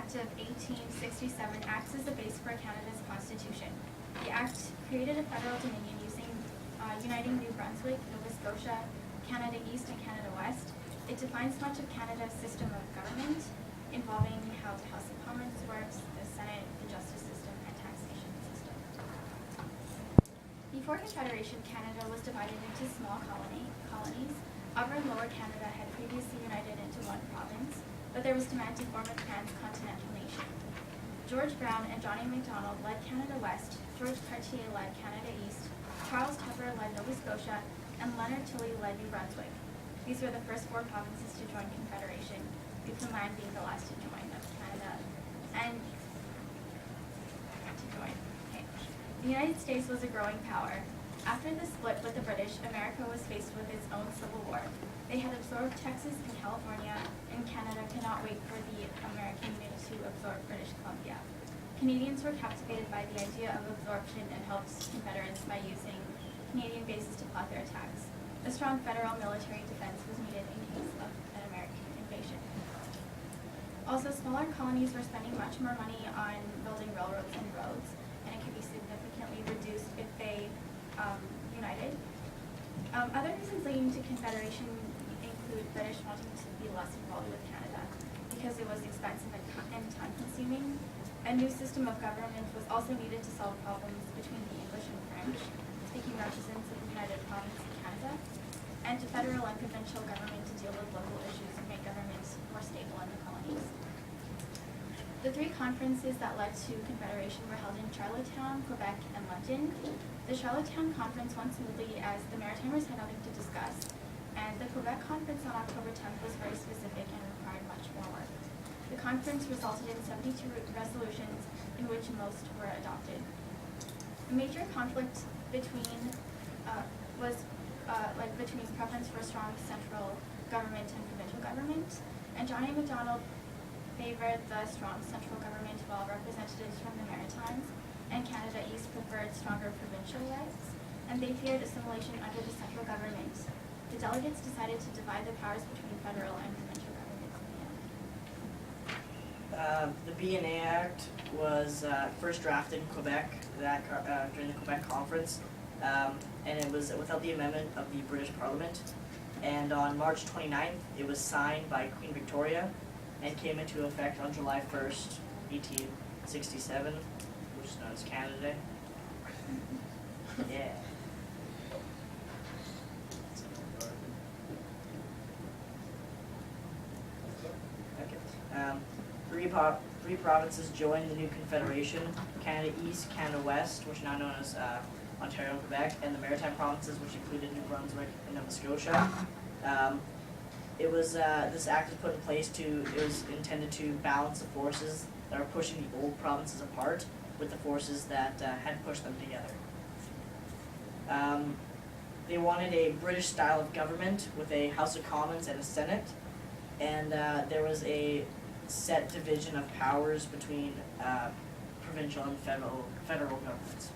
Act of 1867 acts as the base for Canada's constitution. The Act created a federal dominion uniting New Brunswick, Nova Scotia, Canada East, and Canada West. It defines much of Canada's system of government, involving how the House of Commons works, the Senate, the justice system, and taxation system. Before Confederation, Canada was divided into small colonies. Upper and Lower Canada had previously united into one province, but there was demand to form a transcontinental nation. George Brown and Johnny Macdonald led Canada West, George Cartier led Canada East, Charles Tupper led Nova Scotia, and Leonard Tilley led New Brunswick. These were the first 4 provinces to join Confederation, Newfoundland being the last to join Canada. Okay. The United States was a growing power. After the split with the British, America was faced with its own civil war. They had absorbed Texas and California, and Canada could not wait for the American Union to absorb British Columbia. Canadians were captivated by the idea of absorption and helped Confederates by using Canadian bases to plot their attacks. A strong federal military defense was needed in case of an American invasion. Also, smaller colonies were spending much more money on building railroads and roads, and it could be significantly reduced if they united. Other reasons leading to Confederation include British wanting to be less involved with Canada because it was expensive and time-consuming. A new system of government was also needed to solve problems between the English and French, speaking representatives of the United Province of Canada, and to federal and provincial government to deal with local issues and make governments more stable in the colonies. The 3 conferences that led to Confederation were held in Charlottetown, Quebec, and London. The Charlottetown Conference went smoothly as the Maritimers had nothing to discuss, and the Quebec Conference on October 10th was very specific and required much more work. The conference resulted in 72 resolutions, in which most were adopted. A major conflict between was between preference for a strong central government and provincial government, and Johnny Macdonald favored the strong central government while representatives from the Maritimes and Canada East preferred stronger provincial rights, and they feared assimilation under the central government. The delegates decided to divide the powers between federal and provincial governments in the end. The BNA Act was first drafted in Quebec during the Quebec Conference, and it was without the amendment of the British Parliament. And on March 29th, it was signed by Queen Victoria and came into effect on July 1st, 1867, which is known as Canada Day. Yeah. Three provinces joined the new Confederation: Canada East, Canada West, which are now known as Ontario and Quebec, and the Maritime provinces, which included New Brunswick and Nova Scotia. This act was put in place it was intended to balance the forces that are pushing the old provinces apart with the forces that had pushed them together. They wanted a British style of government with a House of Commons and a Senate, and there was a set division of powers between provincial and federal governments.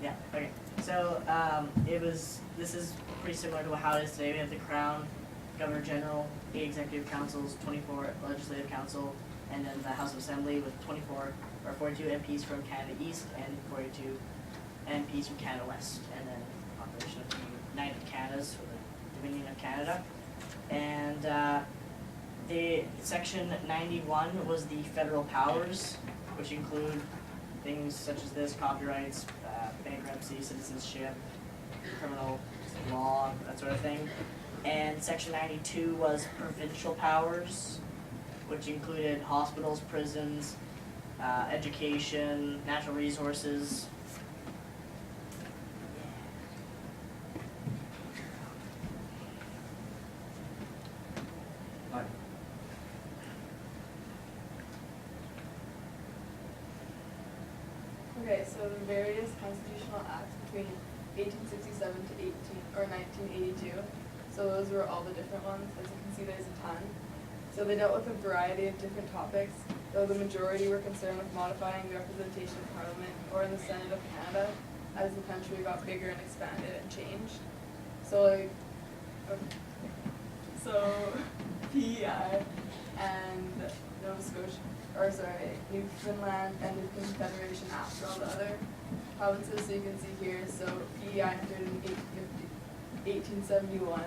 Yeah, okay. So this is pretty similar to how it is today. We have the Crown, Governor General, 8 Executive Councils, 24 Legislative Council, and then the House of Assembly with 42 MPs from Canada East and 42 MPs from Canada West, and then operation of the United Canadas, for the Dominion of Canada. And the Section 91 was the federal powers, which include things such as this: copyrights, bankruptcy, citizenship, criminal law, that sort of thing. And Section 92 was provincial powers, which included hospitals, prisons, education, natural resources. Okay, so the various constitutional acts between 1867 to 1982. So those were all the different ones. As you can see, there's a ton. So they dealt with a variety of different topics, though the majority were concerned with modifying the representation of Parliament or in the Senate of Canada as the country got bigger and expanded and changed. So So like, so PEI and Nova Scotia, or sorry, Newfoundland and the Confederation after all the other provinces. So you can see here, so PEI entered in 1871,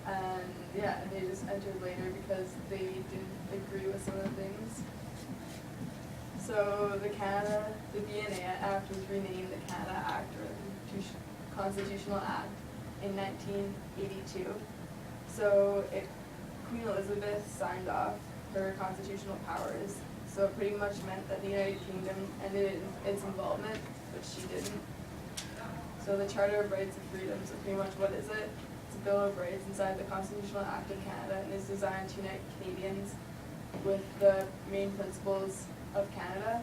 and yeah, and they just entered later because they didn't agree with some of the things. So the BNA Act was renamed the Canada Act, or the Constitutional Act, in 1982. So Queen Elizabeth signed off her constitutional powers. So it pretty much meant that the United Kingdom ended its involvement, which she didn't. So the Charter of Rights and Freedoms, so pretty much what is it? It's a Bill of Rights inside the Constitutional Act of Canada, and is designed to unite Canadians with the main principles of Canada.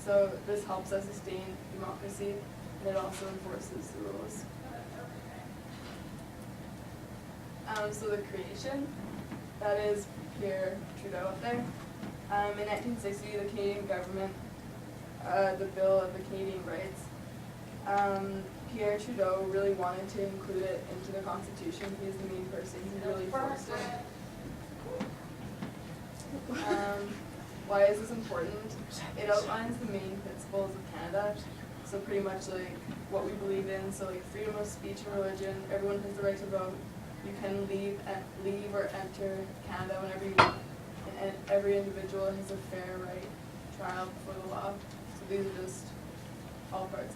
So this helps us sustain democracy, and it also enforces the rules. So the creation, that is Pierre Trudeau up there. In 1960, the Canadian government, the Bill of the Canadian Rights, Pierre Trudeau really wanted to include it into the Constitution. He is the main person who really forced it. Why is this important? It outlines the main principles of Canada. So pretty much like what we believe in. So like freedom of speech and religion. Everyone has the right to vote. You can leave or enter Canada whenever you want. And every individual has a fair right trial before the law. So these are just all parts.